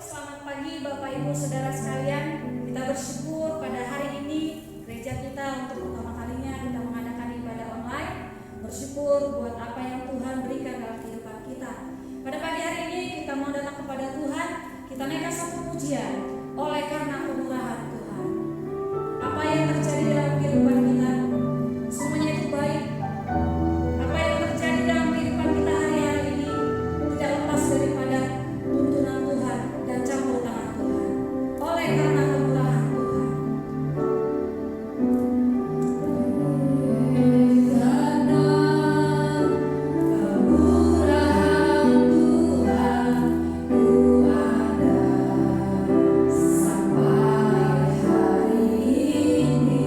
Selamat pagi Bapak Ibu Saudara sekalian. Kita bersyukur pada hari ini gereja kita untuk pertama kalinya kita mengadakan ibadah online. Bersyukur buat apa yang Tuhan berikan dalam kehidupan kita. Pada pagi hari ini kita mau datang kepada Tuhan. Kita naikkan satu pujian oleh karena kemurahan Tuhan. Apa yang terjadi dalam kehidupan kita, semuanya itu baik. Apa yang terjadi dalam kehidupan kita hari-hari ini tidak lepas daripada tuntunan Tuhan dan campur tangan Tuhan. Oleh karena kemurahan Tuhan. Sampai hari ini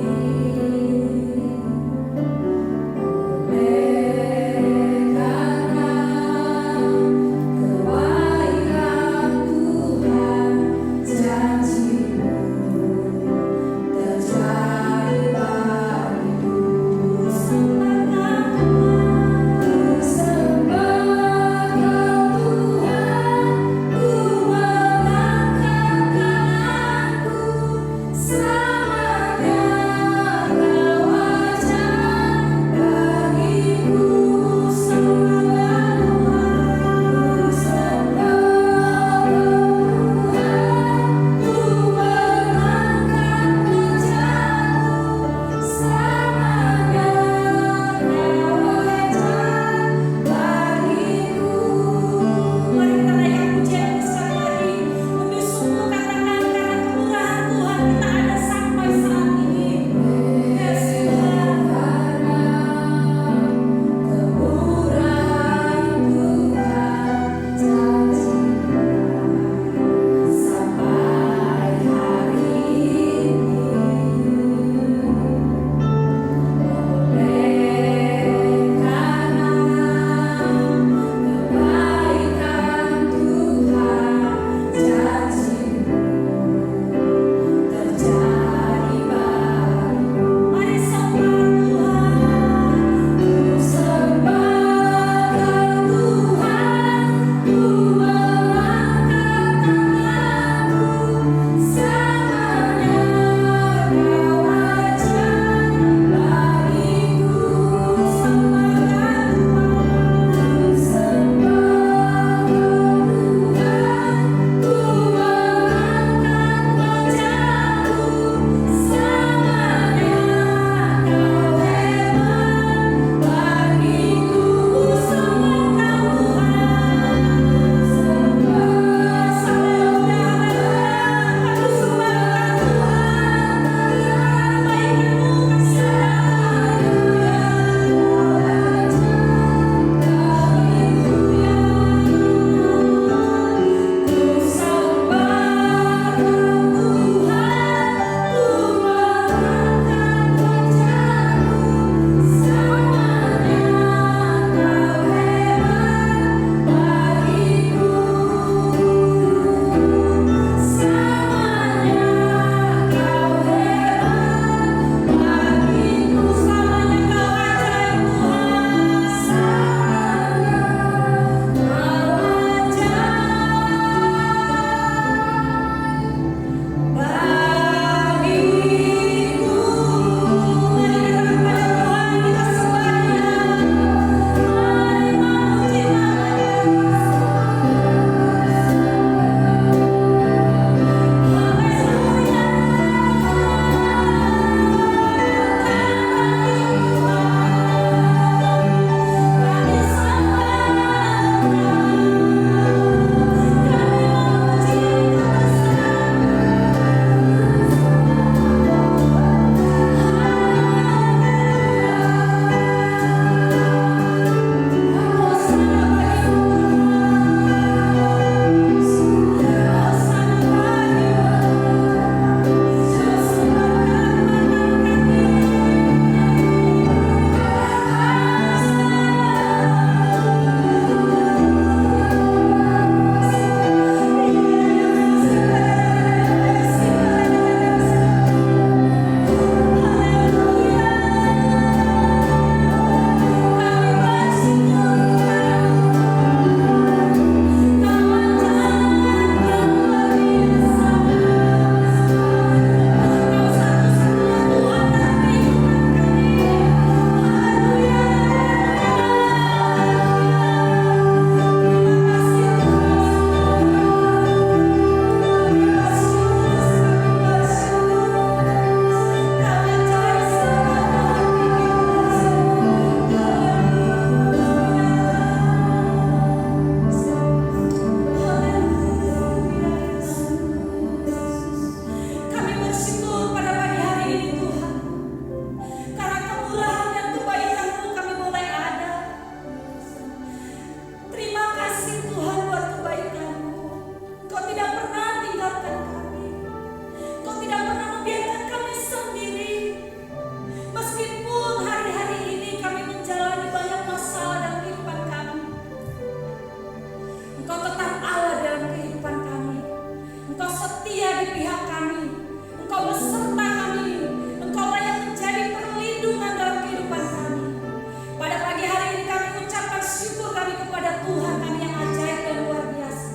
Tuhan kami yang ajaib dan luar biasa.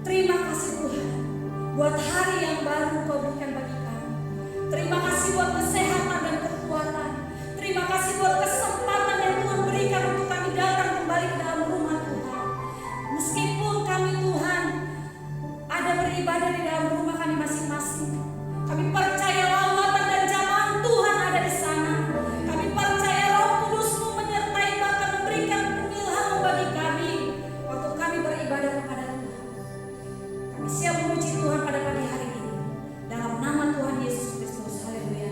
Terima kasih Tuhan buat hari yang baru Kau berikan bagi kami. Terima kasih buat kesehatan dan kekuatan. Terima kasih buat kesempatan yang Tuhan berikan untuk kami datang kembali ke dalam rumah Tuhan. Meskipun kami Tuhan ada beribadah di dalam rumah kami masing-masing, kami percaya lawatan dan jamaah Tuhan ada di sana. Kami percaya Roh Kudus-Mu menyertai bahkan memberikan pengilhaman bagi kami waktu kami beribadah kepada Tuhan. Kami siap memuji Tuhan pada pagi hari ini dalam nama Tuhan Yesus Kristus. Haleluya.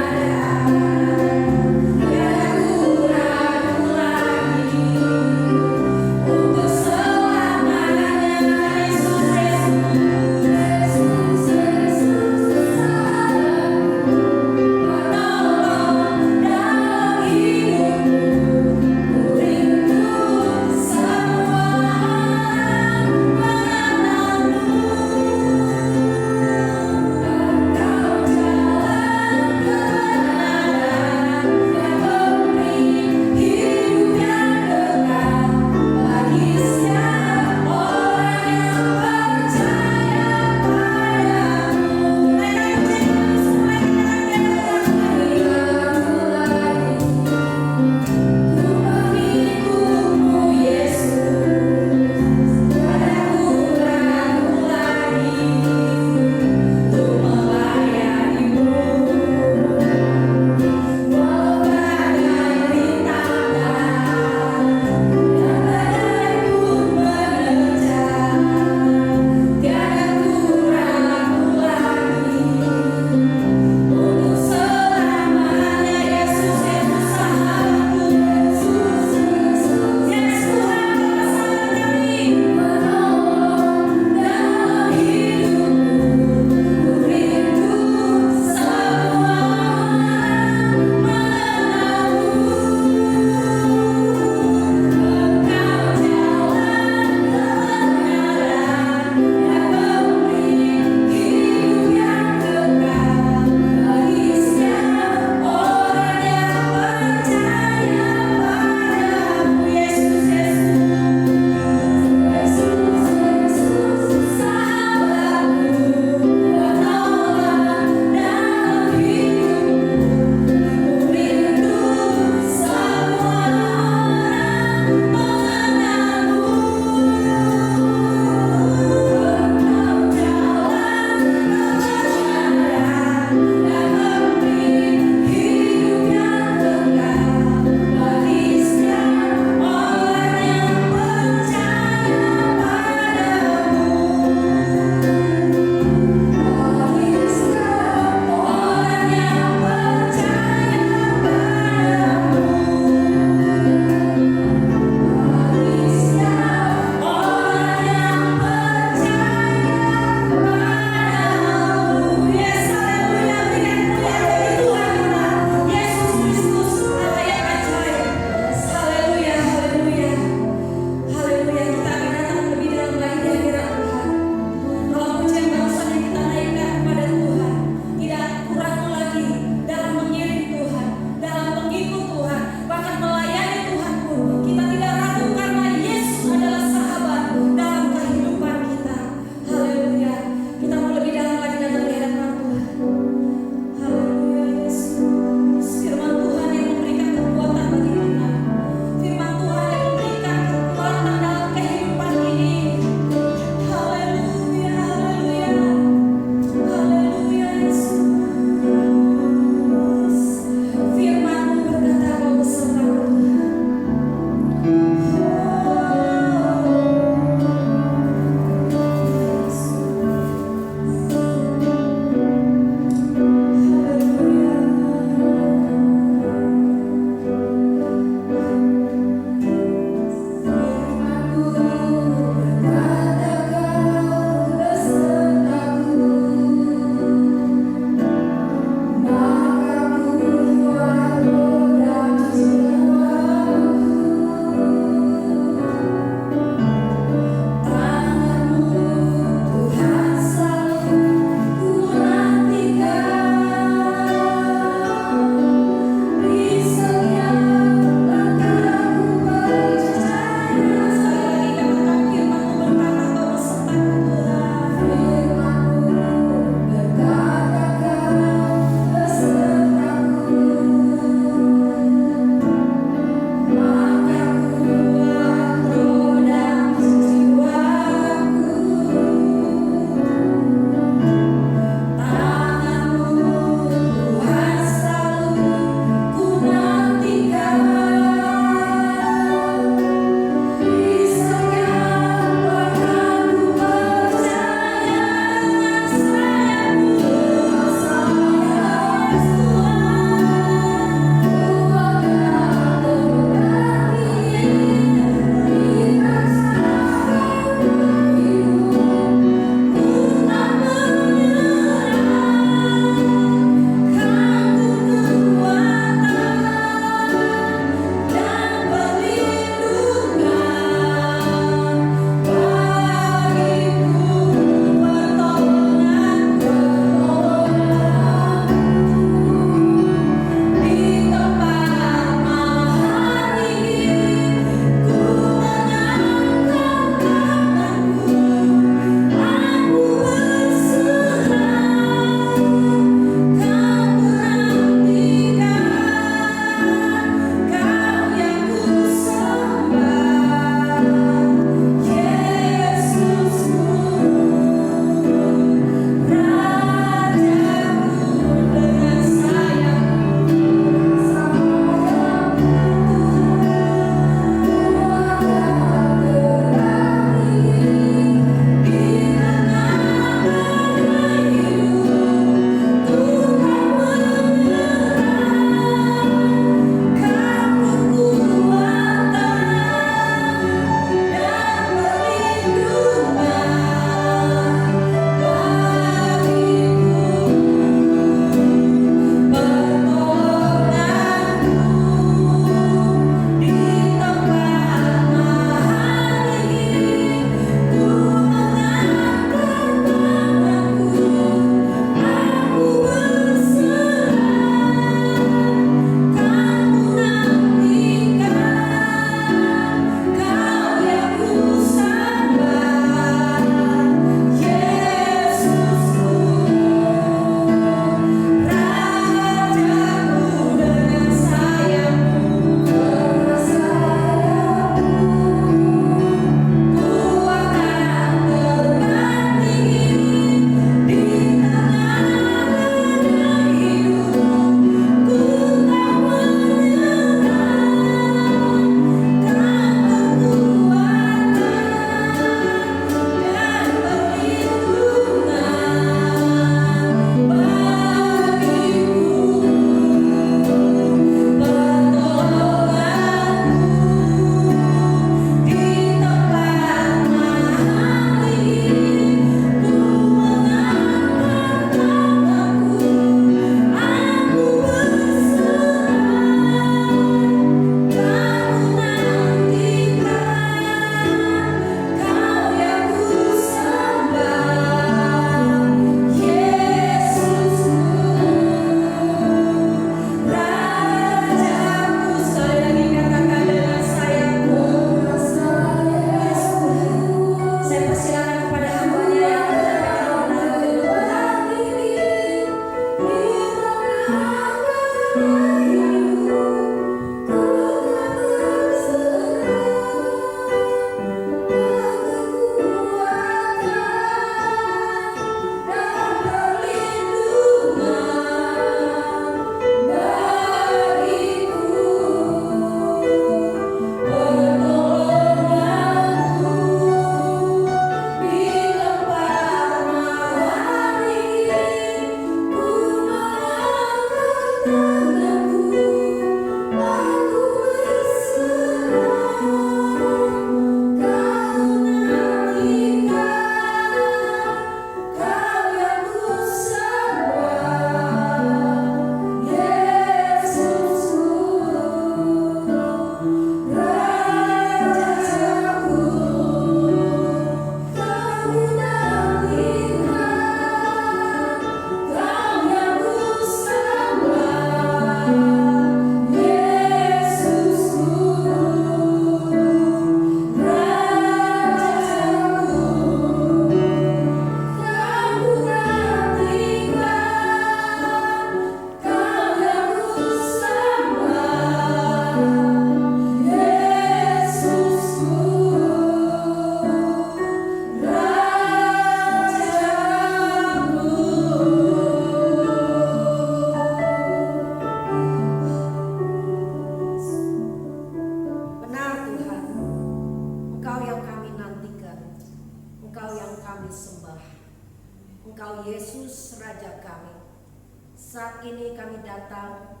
saat ini kami datang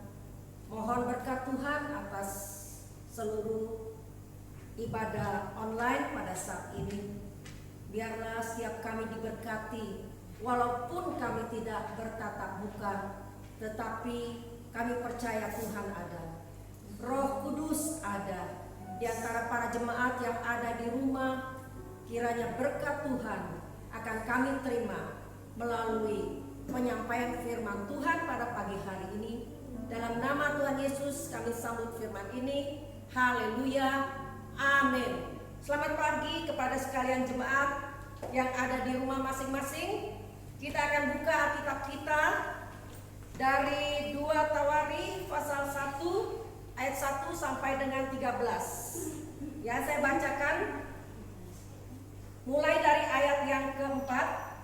mohon berkat Tuhan atas seluruh ibadah online pada saat ini. Biarlah setiap kami diberkati, walaupun kami tidak bertatap muka, tetapi kami percaya Tuhan ada. Roh Kudus ada di antara para jemaat yang ada di rumah. Kiranya berkat Tuhan akan kami terima melalui penyampaian firman Tuhan pada pagi hari ini. Dalam nama Tuhan Yesus kami sambut firman ini. Haleluya, amin. Selamat pagi kepada sekalian jemaat yang ada di rumah masing-masing. Kita akan buka Alkitab kita dari 2 Tawarikh pasal 1 ayat 1 sampai dengan 13. Ya, saya bacakan mulai dari ayat yang keempat.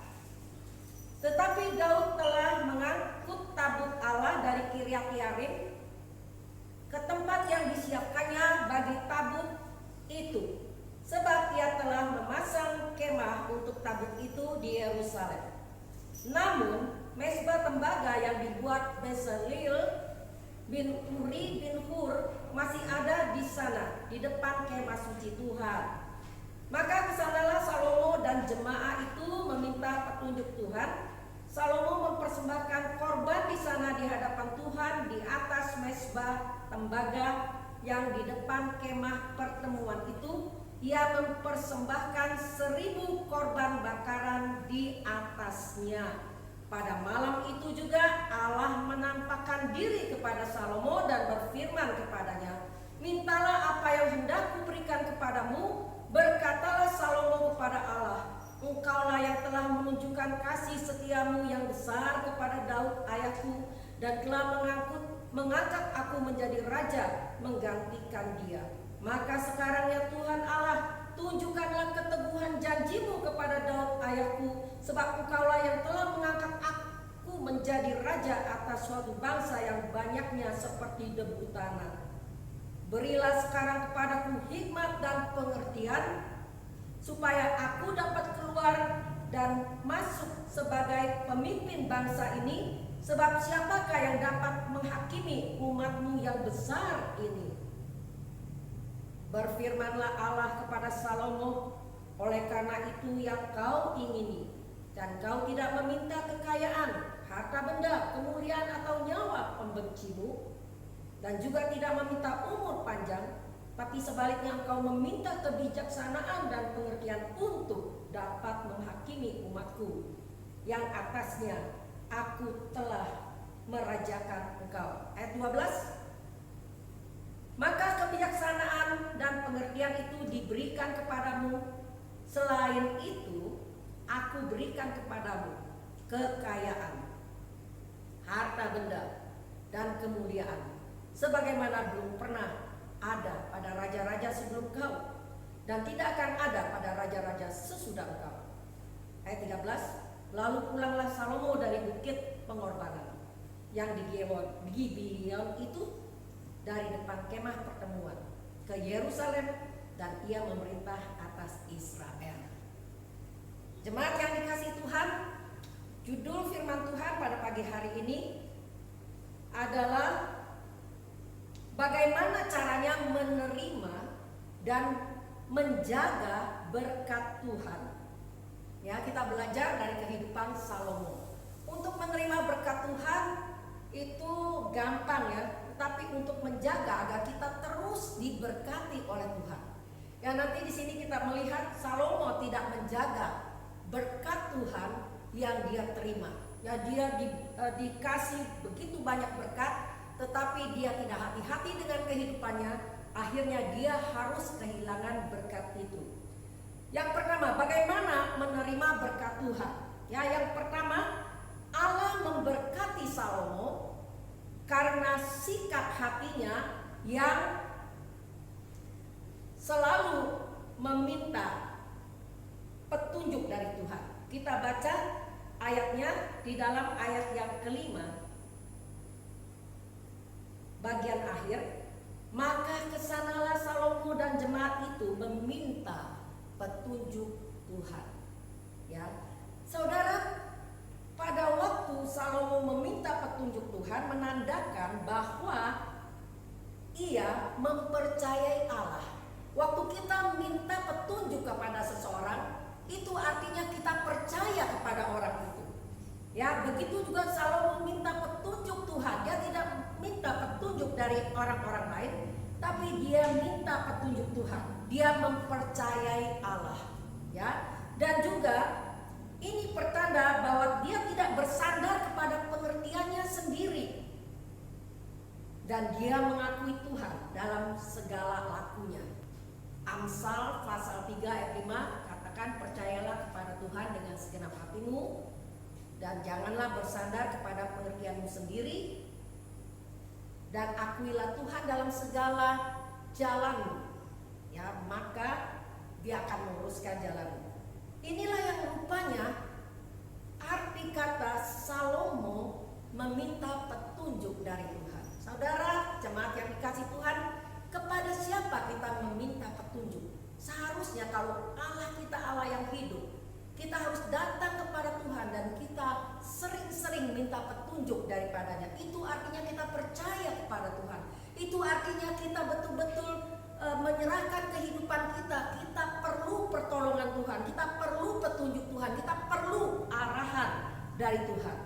Tetapi Daud telah mengangkut tabut Allah dari Kiryat Yearim ke tempat yang disiapkannya bagi tabut itu, sebab ia telah memasang kemah untuk tabut itu di Yerusalem. Namun mezbah tembaga yang dibuat Bezalel bin Uri bin Hur masih ada di sana di depan kemah suci Tuhan. Maka kesanalah Salomo dan jemaah itu meminta petunjuk Tuhan. Salomo mempersembahkan korban di sana di hadapan Tuhan di atas mezbah tembaga yang di depan kemah pertemuan itu. Ia mempersembahkan 1000 korban bakaran di atasnya. Pada malam itu juga Allah menampakkan diri kepada Salomo dan berfirman kepadanya, "Mintalah apa yang hendak kuberikan kepadamu." Berkatalah Salomo kepada Allah, "Engkaulah yang telah menunjukkan kasih setiamu yang besar kepada Daud ayahku dan telah mengangkat aku menjadi raja menggantikan dia. Maka sekarang ya Tuhan Allah, tunjukkanlah keteguhan janjimu kepada Daud ayahku, sebab engkaulah yang telah mengangkat aku menjadi raja atas suatu bangsa yang banyaknya seperti debu tanah. Berilah sekarang kepadaku hikmat dan pengertian, supaya aku dapat keluar dan masuk sebagai pemimpin bangsa ini, sebab siapakah yang dapat menghakimi umatmu yang besar ini?" Berfirmanlah Allah kepada Salomo, "Oleh karena itu yang kau ingini, dan kau tidak meminta kekayaan, harta benda, kemuliaan atau nyawa pembencimu, dan juga tidak meminta umur panjang, tapi sebaliknya engkau meminta kebijaksanaan dan pengertian untuk dapat menghakimi umatku, yang atasnya aku telah merajakan engkau." Ayat 12. Maka kebijaksanaan dan pengertian itu diberikan kepadamu. Selain itu, aku berikan kepadamu kekayaan, harta benda, dan kemuliaan, sebagaimana belum pernah ada pada raja-raja sebelum kau, dan tidak akan ada pada raja-raja sesudah kau. Ayat 13. Lalu pulanglah Salomo dari bukit pengorbanan yang di Gibeon itu, dari depan kemah pertemuan, ke Yerusalem, dan ia memerintah atas Israel. Jemaat yang dikasihi Tuhan, judul firman Tuhan pada pagi hari ini adalah bagaimana caranya menerima dan menjaga berkat Tuhan. Ya, kita belajar dari kehidupan Salomo. Untuk menerima berkat Tuhan itu gampang ya, tetapi untuk menjaga agar kita terus diberkati oleh Tuhan. Ya, nanti di sini kita melihat Salomo tidak menjaga berkat Tuhan yang dia terima. Ya, dia dikasih begitu banyak berkat, tetapi dia tidak hati-hati dengan kehidupannya. Akhirnya dia harus kehilangan berkat itu. Yang pertama, bagaimana menerima berkat Tuhan? Ya, yang pertama, Allah memberkati Salomo karena sikap hatinya yang selalu meminta petunjuk dari Tuhan. Kita baca ayatnya di dalam ayat yang kelima, bagian akhir. Maka kesanalah Salomo dan jemaat itu meminta petunjuk Tuhan. Ya, saudara, pada waktu Salomo meminta petunjuk Tuhan menandakan bahwa ia mempercayai Allah. Waktu kita minta petunjuk kepada seseorang, itu artinya kita percaya kepada orang itu. Ya, begitu juga Salomo minta petunjuk Tuhan. Dia tidak minta petunjuk dari orang-orang lain, tapi dia minta petunjuk Tuhan. Dia mempercayai Allah. Ya, dan juga ini pertanda bahwa dia tidak bersandar kepada pengertiannya sendiri. Dan dia mengakui Tuhan dalam segala lakunya. Amsal pasal 3 ayat 5 katakan, percayalah kepada Tuhan dengan segenap hatimu dan janganlah bersandar kepada pengertianmu sendiri, dan akuilah Tuhan dalam segala jalanmu, ya, maka dia akan meluruskan jalanmu. Inilah yang rupanya arti kata Salomo meminta petunjuk dari Tuhan. Saudara jemaat yang dikasih Tuhan, kepada siapa kita meminta petunjuk? Seharusnya kalau Allah kita Allah yang hidup, kita harus datang kepada Tuhan dan kita sering-sering minta petunjuk daripadanya. Itu artinya kita percaya kepada Tuhan. Itu artinya kita betul-betul menyerahkan kehidupan kita. Kita perlu pertolongan Tuhan, kita perlu petunjuk Tuhan, kita perlu arahan dari Tuhan.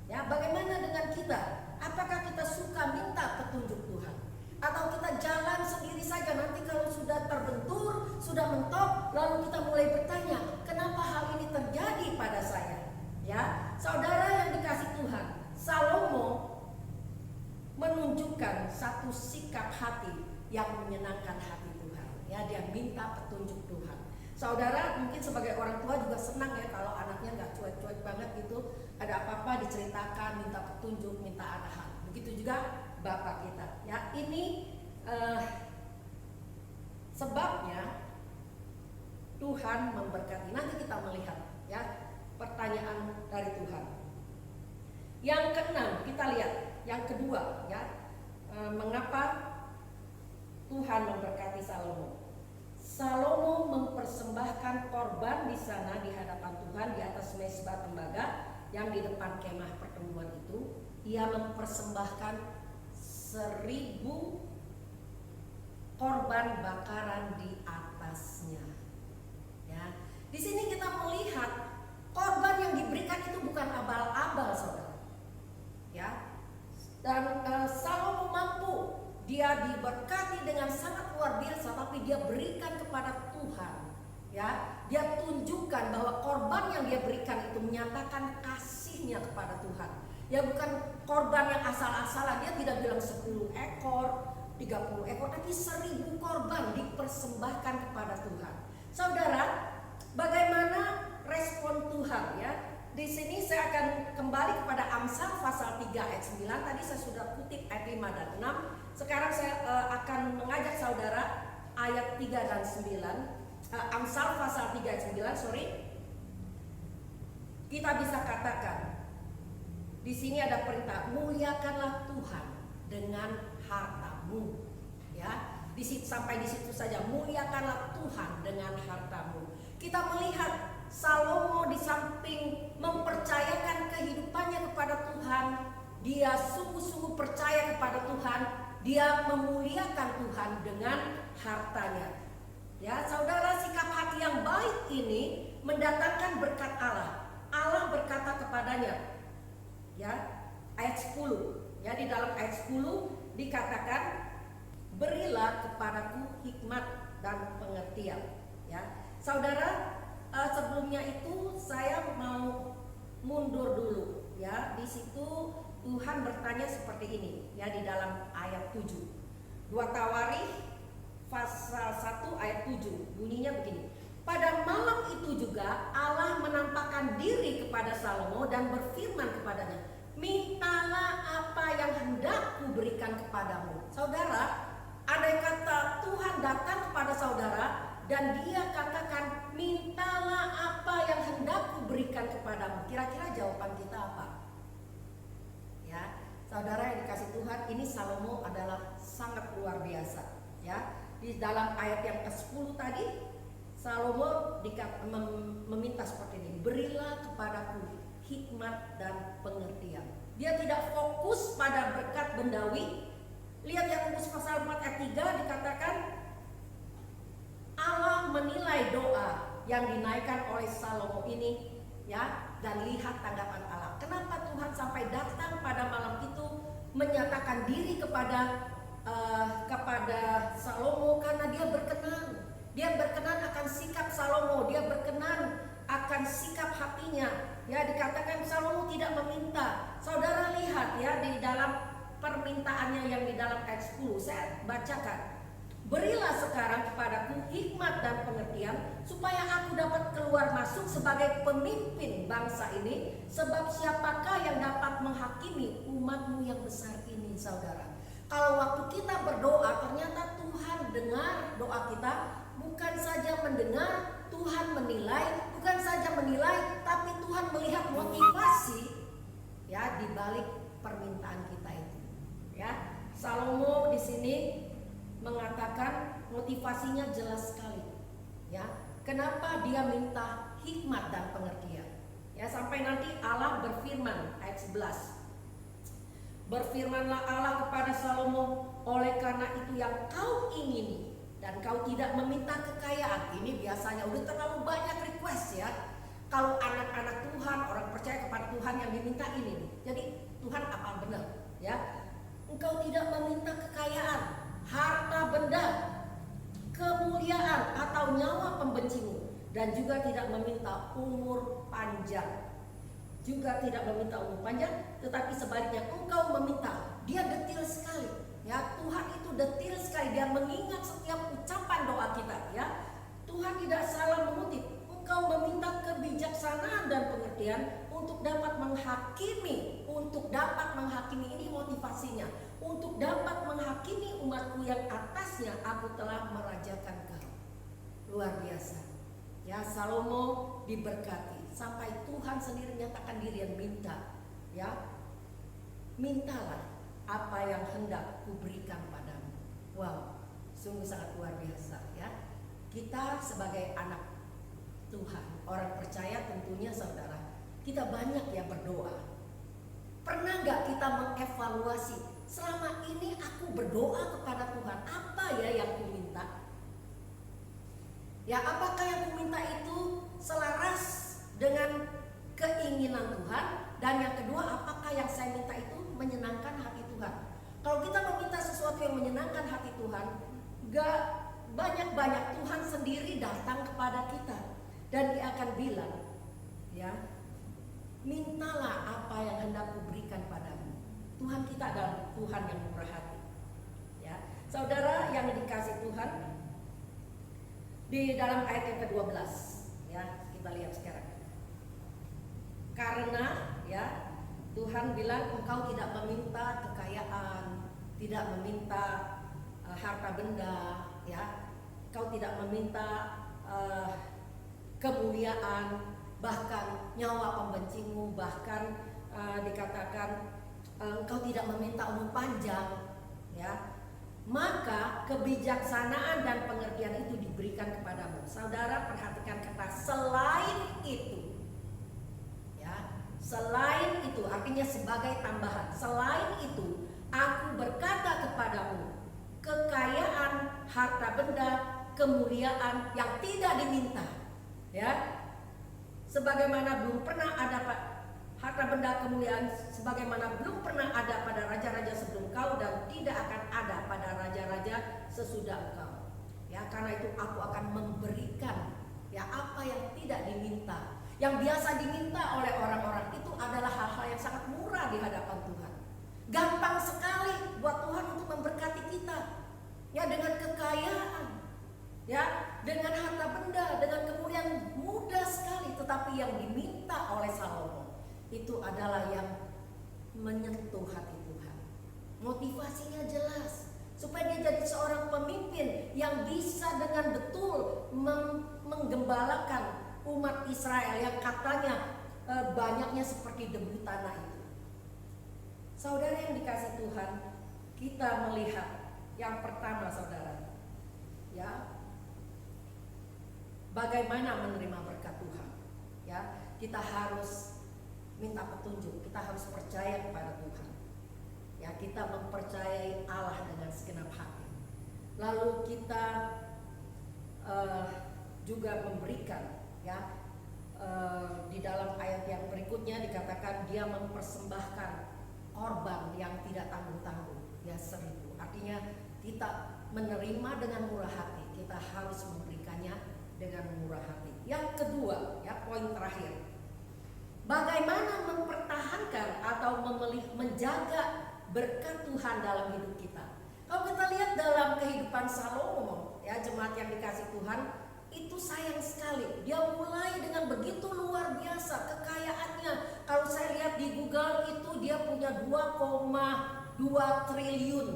Ya, bagaimana dengan kita? Apakah kita suka minta petunjuk Tuhan? Atau kita jalan sendiri saja, nanti kalau sudah terbentur, sudah mentok, lalu kita mulai bertanya, kenapa hal ini terjadi pada saya? Ya, saudara yang dikasih Tuhan, Salomo menunjukkan satu sikap hati yang menyenangkan hati Tuhan. Ya, dia minta petunjuk Tuhan. Saudara mungkin sebagai orang tua juga senang ya kalau anaknya nggak cuek-cuek banget gitu, ada apa-apa diceritakan, minta petunjuk, minta arahan. Begitu juga Bapak kita. Ya, ini sebabnya Tuhan memberkati. Nanti kita melihat ya pertanyaan dari Tuhan. Yang keenam kita lihat, yang kedua ya, mengapa Tuhan memberkati Salomo. Salomo mempersembahkan korban di sana di hadapan Tuhan di atas mezbah tembaga yang di depan kemah pertemuan itu. Ia mempersembahkan 1000 korban bakaran di atasnya. Ya, di sini kita melihat korban yang diberikan itu bukan abal-abal, saudara. Ya, dan Salomo mampu. Dia diberkati dengan sangat luar biasa, tapi dia berikan kepada Tuhan. Ya, dia tunjukkan bahwa korban yang dia berikan itu menyatakan kasihnya kepada Tuhan. Ya, bukan korban yang asal-asalan. Dia tidak bilang 10 ekor, 30 ekor, tapi 1000 korban dipersembahkan kepada Tuhan. Saudara, bagaimana respon Tuhan ya? Di sini saya akan kembali kepada Amsal pasal 3 ayat 9. Tadi saya sudah kutip ayat 5 dan 6. Sekarang saya akan mengajak saudara ayat 3 dan 9. Amsal pasal 3 ayat 9, Kita bisa katakan di sini ada perintah, muliakanlah Tuhan dengan hartamu. Ya, sampai di situ saja, muliakanlah Tuhan dengan hartamu. Kita melihat Salomo di samping mempercayakan kehidupannya kepada Tuhan, dia sungguh-sungguh percaya kepada Tuhan, dia memuliakan Tuhan dengan hartanya. Ya, saudara, sikap hati yang baik ini mendatangkan berkat Allah. Allah berkata kepadanya, ya, ayat 10. Ya, di dalam ayat 10 dikatakan, berilah kepadaku hikmat dan pengertian. Ya, saudara, sebelumnya itu saya mau mundur dulu. Ya, di situ Tuhan bertanya seperti ini. Ya, di dalam ayat 7. 2 Tawarikh pasal 1 ayat 7 bunyinya begini. Pada malam itu juga Allah menampakkan diri kepada Salomo dan berfirman kepadanya, mintalah apa yang hendak kuberikan kepadamu. Saudara, andai kata Tuhan datang kepada saudara dan dia katakan, mintalah apa yang hendak kuberikan kepadamu, kira-kira jawaban kita apa? Ya, saudara yang dikasih Tuhan, ini Salomo adalah sangat luar biasa. Ya, di dalam ayat yang ke-10 tadi, Salomo meminta seperti ini, berilah kepadaku hikmat dan pengertian. Dia tidak fokus pada berkat bendawi. Lihat Yakobus pasal 4 ayat 3 dikatakan Allah menilai doa yang dinaikkan oleh Salomo ini, ya, dan lihat tanggapan Allah. Kenapa Tuhan sampai datang pada malam itu menyatakan diri kepada Salomo? Karena dia berkenan akan sikap Salomo, dia berkenan akan sikap hatinya. Ya, dikatakan Salomo tidak meminta. Saudara lihat ya di dalam permintaannya yang di dalam ayat 10, saya bacakan. Berilah sekarang kepadaku hikmat dan pengertian, supaya aku dapat keluar masuk sebagai pemimpin bangsa ini. Sebab siapakah yang dapat menghakimi umatmu yang besar ini, saudara? Kalau waktu kita berdoa, ternyata Tuhan dengar doa kita. Bukan saja mendengar, Tuhan menilai. Bukan saja menilai, tapi Tuhan melihat motivasi, ya, di balik permintaan kita itu. Ya, Salomo di sini mengatakan motivasinya jelas sekali, ya. Kenapa dia minta hikmat dan pengertian? Ya, sampai nanti Allah berfirman ayat 11. Berfirmanlah Allah kepada Salomo, oleh karena itu yang kau ingini dan kau tidak meminta kekayaan. Ini biasanya udah terlalu banyak request, ya. Kalau anak-anak Tuhan, orang percaya kepada Tuhan, yang diminta ini nih. Jadi Tuhan apa benar, ya? Engkau tidak meminta kekayaan, harta benda, kemuliaan atau nyawa pembencimu, dan juga tidak meminta umur panjang. Juga tidak meminta umur panjang, tetapi sebaliknya engkau meminta. Dia detil sekali, ya. Tuhan itu detil sekali, dia mengingat setiap ucapan doa kita, ya. Tuhan tidak salah mengutip. Engkau meminta kebijaksanaan dan pengertian untuk dapat menghakimi, ini motivasinya, untuk dapat menghakimi umatku yang atasnya aku telah merajakan kau. Luar biasa, ya. Salomo diberkati sampai Tuhan sendiri menyatakan diri yang minta, ya. Mintalah apa yang hendak kuberikan padamu. Wow, sungguh sangat luar biasa, ya. Kita sebagai anak Tuhan, orang percaya tentunya, saudara, kita banyak yang berdoa. Pernah gak kita mengevaluasi, selama ini aku berdoa kepada Tuhan, apa ya yang ku minta? Ya, apakah yang ku minta itu selaras dengan keinginan Tuhan? Dan yang kedua, apakah yang saya minta itu menyenangkan hati Tuhan? Kalau kita meminta sesuatu yang menyenangkan hati Tuhan, gak banyak-banyak, Tuhan sendiri datang kepada kita dan Dia akan bilang, ya, mintalah apa yang hendak kuberikan padamu. Tuhan kita adalah Tuhan yang murah hati, ya. Saudara yang dikasih Tuhan, di dalam ayat yang ke-12, ya, kita lihat sekarang. Karena, ya, Tuhan bilang engkau tidak meminta kekayaan, tidak meminta harta benda, ya. Engkau tidak meminta kemuliaan, bahkan nyawa pembencimu, bahkan dikatakan engkau tidak meminta umur panjang, ya. Maka kebijaksanaan dan pengertian itu diberikan kepadamu. Saudara perhatikan kata selain itu, ya. Selain itu artinya sebagai tambahan. Selain itu aku berkata kepadamu, kekayaan, harta benda, kemuliaan yang tidak diminta, ya. Sebagaimana belum pernah ada harta benda, kemuliaan, sebagaimana belum pernah ada pada raja-raja sebelum kau dan tidak akan ada pada raja-raja sesudah engkau, ya. Karena itu aku akan memberikan, ya, apa yang tidak diminta. Yang biasa diminta oleh orang-orang itu adalah hal-hal yang sangat murah di hadapan Tuhan. Gampang sekali buat Tuhan untuk memberkati kita, ya, dengan kekayaan, ya, dengan harta benda, dengan kemuliaan, mudah sekali. Tetapi yang diminta oleh Salomo itu adalah yang menyentuh hati Tuhan. Motivasinya jelas, supaya dia jadi seorang pemimpin yang bisa dengan betul menggembalakan umat Israel yang katanya banyaknya seperti debu tanah itu. Saudara yang dikasih Tuhan, kita melihat yang pertama, saudara, ya, bagaimana menerima berkat Tuhan, ya. Kita harus minta petunjuk, kita harus percaya kepada Tuhan. Ya, kita mempercayai Allah dengan segenap hati. Lalu kita juga memberikan, ya, di dalam ayat yang berikutnya dikatakan dia mempersembahkan korban yang tidak tanggung-tanggung, ya 1000. Artinya kita menerima dengan murah hati, kita harus memberikannya dengan murah hati. Yang kedua, ya, poin terakhir, bagaimana mempertahankan atau menjaga berkat Tuhan dalam hidup kita. Kalau kita lihat dalam kehidupan Salomo, ya, jemaat yang dikasih Tuhan, itu sayang sekali. Dia mulai dengan begitu luar biasa kekayaannya. Kalau saya lihat di Google itu dia punya 2,2 triliun,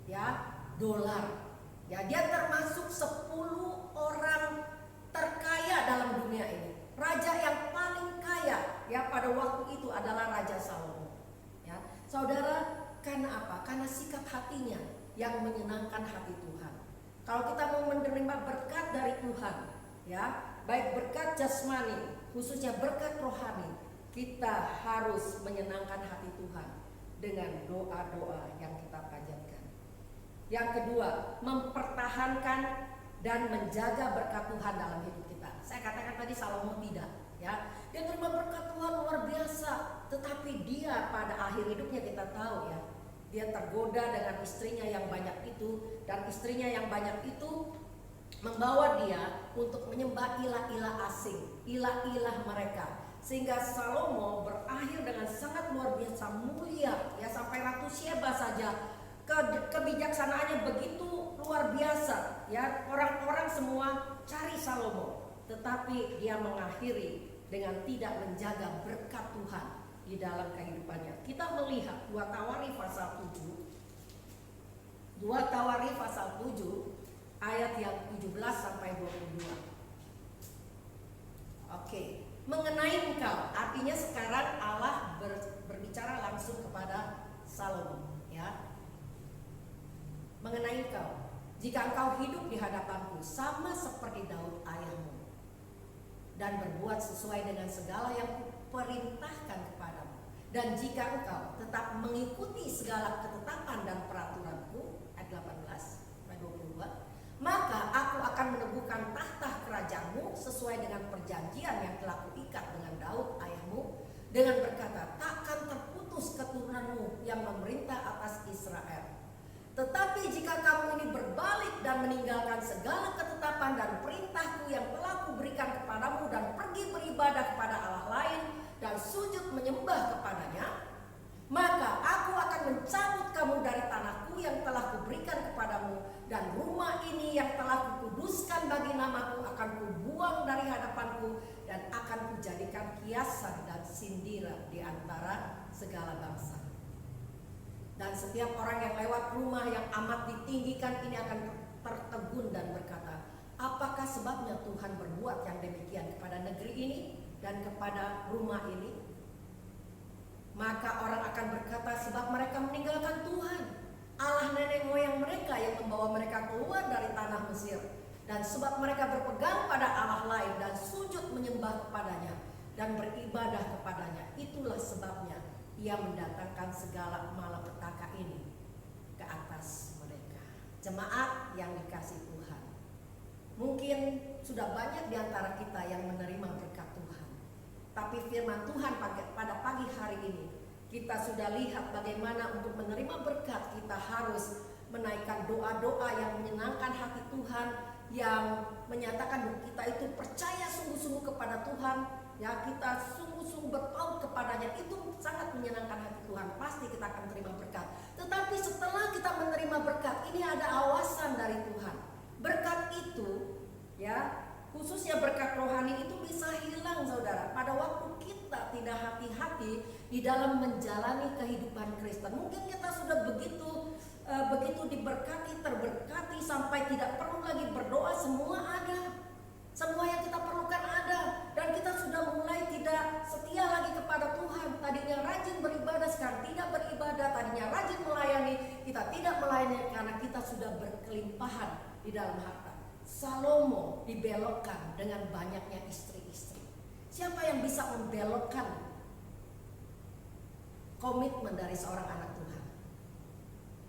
ya, dolar. Ya, dia termasuk 10 orang terkaya dalam dunia ini. Raja yang paling kaya, ya, pada waktu itu adalah Raja Salomo. Ya, saudara, karena apa? Karena sikap hatinya yang menyenangkan hati Tuhan. Kalau kita mau menerima berkat dari Tuhan, ya, baik berkat jasmani, khususnya berkat rohani, kita harus menyenangkan hati Tuhan dengan doa-doa yang kita panjatkan. Yang kedua, mempertahankan dan menjaga berkat Tuhan dalam hidup kita. Saya katakan tadi Salomo tidak, ya. Dia terima berkat Tuhan luar biasa, tetapi dia pada akhir hidupnya kita tahu, ya, dia tergoda dengan istrinya yang banyak itu, dan istrinya yang banyak itu membawa dia untuk menyembah ilah-ilah asing, ilah-ilah mereka, sehingga Salomo berakhir dengan sangat luar biasa mulia, ya, sampai Ratu Syeba saja kebijaksanaannya begitu luar biasa, ya, orang-orang semua cari Salomo, tetapi dia mengakhiri dengan tidak menjaga berkat Tuhan di dalam kehidupannya. Kita melihat 2 Tawarikh pasal 7. 2 Tawarikh pasal 7 ayat yang 17 sampai 22. Oke, mengenai engkau, artinya sekarang Allah berbicara langsung kepada Salomo, ya. Mengenai engkau, jika engkau hidup di hadapanku sama seperti Daud ayahmu, dan berbuat sesuai dengan segala yang kuperintahkan kepadamu, dan jika engkau tetap mengikuti segala ketetapan dan peraturanku, ayat 18-22, maka aku akan meneguhkan tahta kerajaanmu sesuai dengan perjanjian yang telah kuikat dengan Daud ayahmu, dengan berkata, takkan terputus keturunanmu yang memerintah atas Israel. Tetapi jika kamu ini berbalik dan meninggalkan segala ketetapan dan perintahku yang telah kuberikan kepadamu dan pergi beribadah kepada Allah lain dan sujud menyembah kepadanya, maka aku akan mencabut kamu dari tanahku yang telah kuberikan kepadamu, dan rumah ini yang telah kukuduskan bagi namaku akan kubuang dari hadapanku, dan akan kujadikan kiasan dan sindiran di antara segala bangsa. Dan setiap orang yang lewat rumah yang amat ditinggikan ini akan tertegun dan berkata, apakah sebabnya Tuhan berbuat yang demikian kepada negeri ini dan kepada rumah ini? Maka orang akan berkata, sebab mereka meninggalkan Tuhan, Allah nenek moyang mereka yang membawa mereka keluar dari tanah Mesir, dan sebab mereka berpegang pada Allah lain dan sujud menyembah kepadanya dan beribadah kepadanya. Itulah sebabnya Ia mendatangkan segala malapetaka ini ke atas mereka. Jemaat yang dikasihi Tuhan, mungkin sudah banyak di antara kita yang menerima berkat Tuhan, tapi firman Tuhan pada pagi hari ini kita sudah lihat bagaimana untuk menerima berkat kita harus menaikkan doa-doa yang menyenangkan hati Tuhan, yang menyatakan bahwa kita itu percaya sungguh-sungguh kepada Tuhan, ya, kita sungguh-sungguh berpaut kepadanya. Itu sangat menyenangkan hati Tuhan. Pasti kita akan terima berkat. Tetapi setelah kita menerima berkat, ini ada awasan dari Tuhan. Berkat itu, ya, khususnya berkat rohani itu bisa hilang, saudara, pada waktu kita tidak hati-hati di dalam menjalani kehidupan Kristen. Mungkin kita sudah begitu diberkati, terberkati sampai tidak perlu lagi berdoa, semua ada. Semua yang kita perlukan ada, dan kita sudah mulai tidak setia lagi kepada Tuhan. Tadinya rajin beribadah, sekarang tidak beribadah. Tadinya rajin melayani, kita tidak melayani karena kita sudah berkelimpahan di dalam harta. Salomo dibelokkan dengan banyaknya istri-istri. Siapa yang bisa membelokkan komitmen dari seorang anak Tuhan.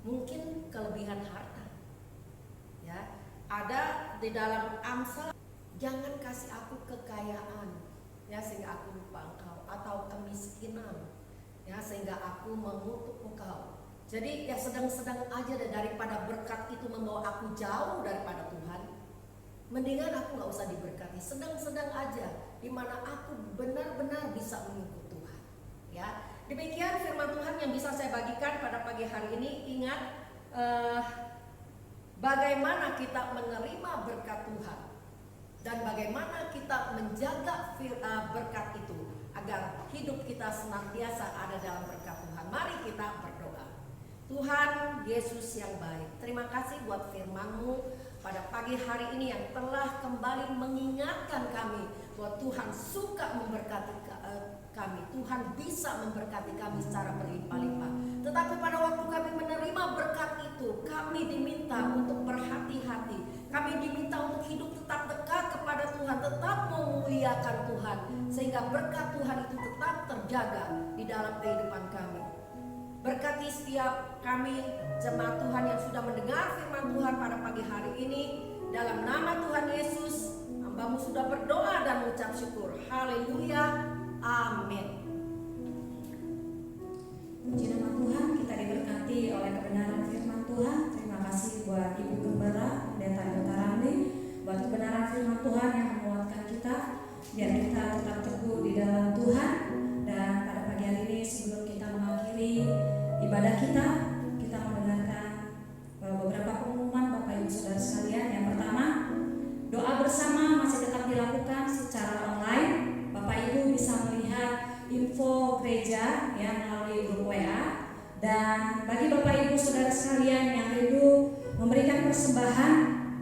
Mungkin kelebihan harta. Ya, ada di dalam Amsal, jangan kasih aku kekayaan ya sehingga aku lupa engkau, atau kemiskinan ya sehingga aku mengutuk engkau. Jadi ya sedang-sedang aja deh, daripada berkat itu membawa aku jauh daripada Tuhan, mendingan aku nggak usah diberkati. Sedang-sedang aja di mana aku benar-benar bisa mengikut Tuhan. Ya, demikian firman Tuhan yang bisa saya bagikan pada pagi hari ini. Ingat bagaimana kita menerima berkat Tuhan dan bagaimana kita menjaga berkat itu agar hidup kita senantiasa ada dalam berkat Tuhan. Mari kita berdoa. Tuhan Yesus yang baik, terima kasih buat firman-Mu pada pagi hari ini yang telah kembali mengingatkan kami bahwa Tuhan suka memberkati kami. Tuhan bisa memberkati kami secara berlimpah-limpah. Tetapi pada waktu kami menerima berkat itu, kami diminta untuk berhati-hati. Kami diminta untuk hidup tetap dekat kepada Tuhan, tetap memuliakan Tuhan, sehingga berkat Tuhan itu tetap terjaga di dalam kehidupan kami. Berkati setiap kami jemaat Tuhan yang sudah mendengar firman Tuhan pada pagi hari ini. Dalam nama Tuhan Yesus, hamba-Mu sudah berdoa dan mengucap syukur. Haleluya, amin. Puji nama Tuhan, kita diberkati oleh kebenaran firman Tuhan. Terima kasih buat Ibu Gembala, Pendeta Dr. Ramli, buat kebenaran firman Tuhan yang menguatkan kita, biar kita tetap teguh di dalam Tuhan. Dan pada pagi hari ini sebelum kita mengakhiri ibadah kita mendengarkan beberapa pengumuman Bapak Ibu Saudara sekalian. Yang pertama, doa bersama masih tetap dilakukan secara online. Bapak Ibu bisa melihat info gereja ya melalui grup WA. Dan bagi Bapak Ibu Saudara sekalian yang rindu memberikan persembahan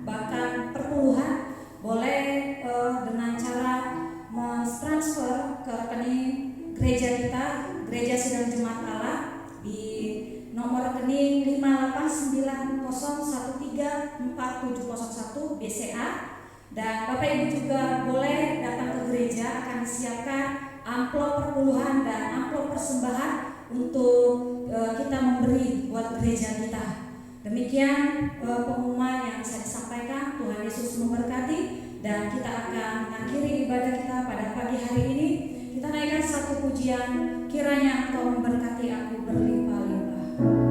bahkan perpuluhan, boleh dengan cara mentransfer ke rekening gereja kita, Gereja Sidang Jemaat Allah, di nomor rekening 58901347001 BCA. Dan Bapak Ibu juga boleh datang ke gereja, akan disiapkan amplop perpuluhan dan amplop persembahan untuk kita memberi buat gereja kita. Demikian pengumuman yang bisa disampaikan. Tuhan Yesus memberkati, dan kita akan mengakhiri ibadah kita pada pagi hari ini. Kita naikkan satu pujian, kiranya Engkau memberkati aku berlimpah-limpah. Engkau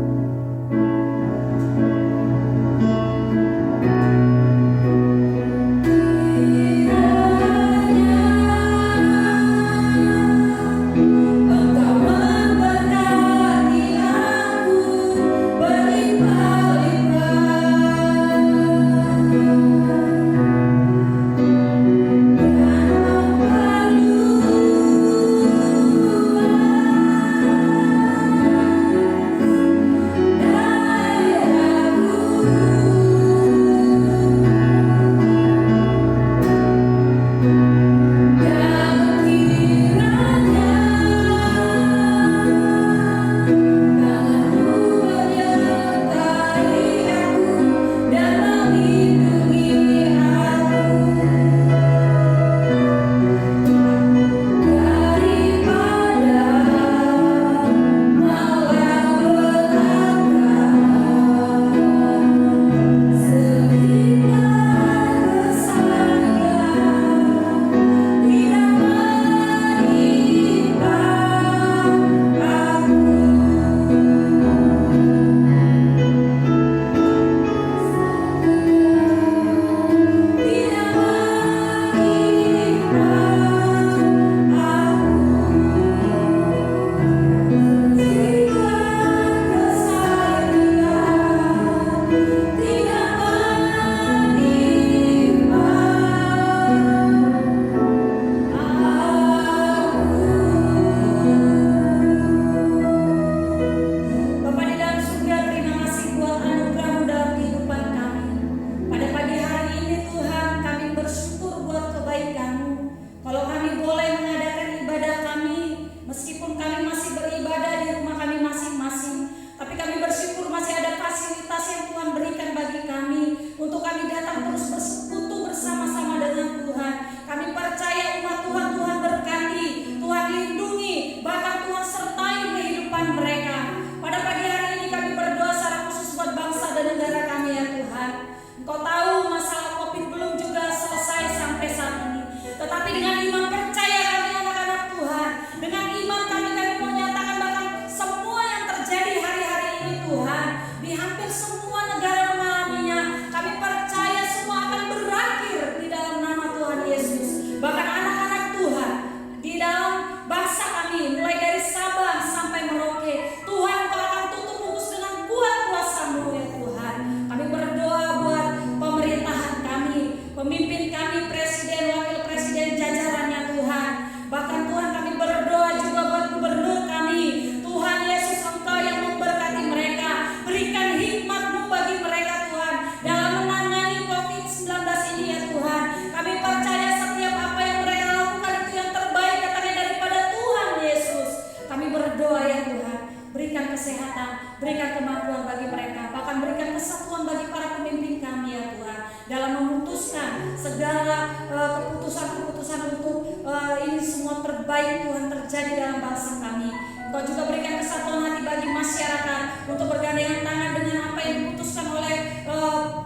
terjadi dalam bangsa kami. Engkau juga berikan kesatuan hati bagi masyarakat untuk bergandengan tangan dengan apa yang diputuskan oleh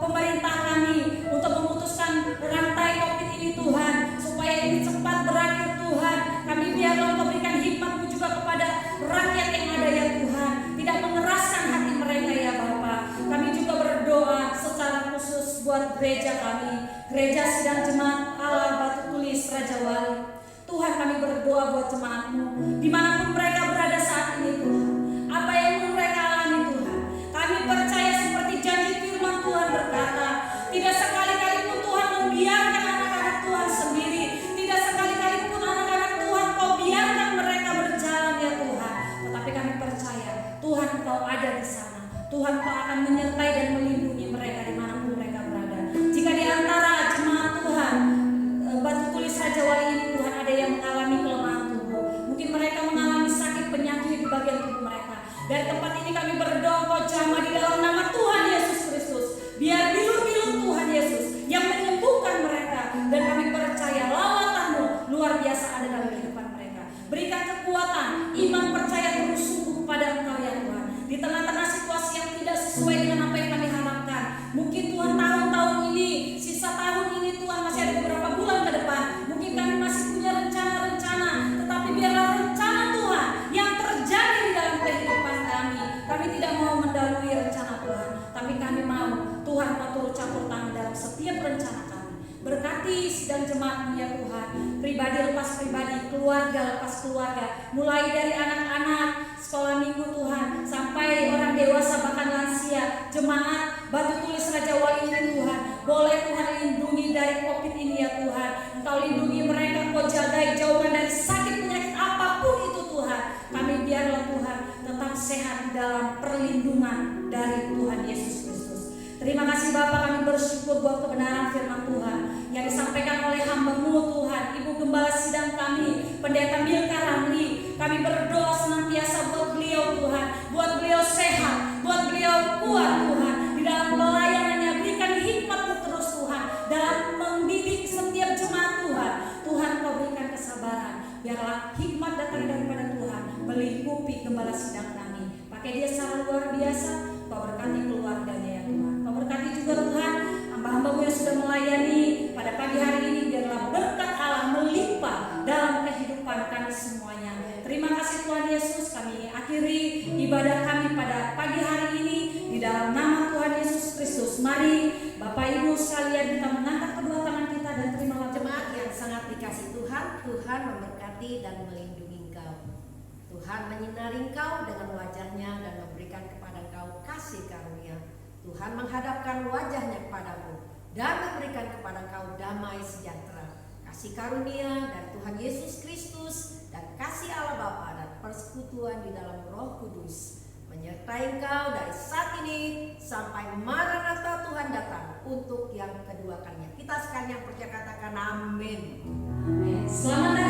pemerintah kami untuk memutuskan rantai COVID ini Tuhan, supaya ini cepat berakhir Tuhan. Kami biarlah Engkau berikan hikmat-Mu juga kepada rakyat yang ada ya Tuhan, tidak mengeraskan hati mereka ya Bapa. Kami juga berdoa secara khusus buat gereja kami, Gereja Sidang Jemaat Allah Batu Tulis Raja Wali. Tuhan, kami berdoa buat jemaat-Mu dimanapun mereka berada saat ini Tuhan, apa yang mereka alami Tuhan, kami percaya seperti janji firman Tuhan berkata, tidak sekali-kali pun Tuhan membiarkan anak-anak Tuhan sendiri, tidak sekali-kali pun anak-anak Tuhan Kau biarkan mereka berjalan ya Tuhan, tetapi kami percaya Tuhan Kau ada di sana, Tuhan Kau akan menyertai dan melindungi mereka dimanapun mereka berada. Jika di antara jemaat Tuhan Batu Tulis Raja Wali ini Tuhan ada yang mengalami kelemahan tubuh, mungkin mereka mengalami sakit penyakit di bagian tubuh mereka, dari tempat ini kami berdoa Kau jamah di dalam nama Tuhan Yesus Kristus, biar bilur-bilur Tuhan Yesus yang menyembuhkan mereka, dan kami percaya lawatan-Mu luar biasa ada dalam kehidupan mereka. Berikan kekuatan, iman, percaya terus sungguh kepada Engkau ya Tuhan, di tengah-tengah situasi yang tidak sesuai dengan apa yang kami harapkan. Mungkin Tuhan tahun-tahun ini, sisa tahun ini Tuhan masih ada beberapa bulan ke depan, mungkin kami masih punya rencana-rencana, tetapi biarlah rencana Tuhan yang terjadi di dalam kehidupan kami. Kami tidak mau mendahului rencana Tuhan, tapi kami mau Tuhan Kau turut campur tangan dalam setiap rencana kami. Berkati sidang jemaat-Mu ya Tuhan, pribadi lepas pribadi, keluarga lepas keluarga, mulai dari anak-anak sekolah minggu Tuhan, sampai orang dewasa bahkan lansia, jemaat Batu Tulis Raja Wali ini Tuhan, boleh Tuhan lindungi dari COVID ini ya Tuhan. Engkau lindungi mereka, Kau jagai jauhkan dari sakit penyakit apapun itu Tuhan. Kami biarlah Tuhan tetap sehat di dalam perlindungan dari Tuhan Yesus Kristus. Terima kasih Bapa, kami bersyukur buat kebenaran firman Tuhan yang disampaikan oleh hamba-Mu Tuhan, Ibu Gembala Sidang kami, Pendeta Milka Ramli. Kami berdoa senantiasa buat beliau Tuhan, buat beliau sehat, buat beliau kuat Tuhan, di dalam pelayanannya. Berikan hikmat-Mu terus Tuhan, dalam mendidik setiap jemaat Tuhan. Tuhan Kau berikan kesabaran, biarlah hikmat datang daripada Tuhan melingkupi Gembala Sidang kami. Pakai dia secara luar biasa, Kau berkati keluarganya ya Tuhan. Kau berkati juga Tuhan hamba-hamba-Mu yang sudah melayani pada pagi hari ini, biarlah berkat Allah melimpah dalam kehidupan kami semuanya. Terima kasih Tuhan Yesus, kami akhiri ibadah kami pada pagi hari ini di dalam nama Tuhan Yesus Kristus. Mari Bapak Ibu sekalian kita mengangkat kedua tangan kita dan terimalah Jemaat yang sangat dikasih Tuhan, Tuhan memberkati dan melindungi engkau. Tuhan menyinari engkau dengan wajahnya dan memberikan kepada engkau kasih karunia. Tuhan menghadapkan wajahnya kepadamu dan memberikan kepada engkau damai sejahtera. Kasih karunia dari Tuhan Yesus Kristus dan kasih Allah Bapa dan persekutuan di dalam Roh Kudus menyertai engkau dari saat ini sampai Maranatha Tuhan datang untuk yang kedua kalinya. Kita sekalian percaya katakan amin. Amin. Selamat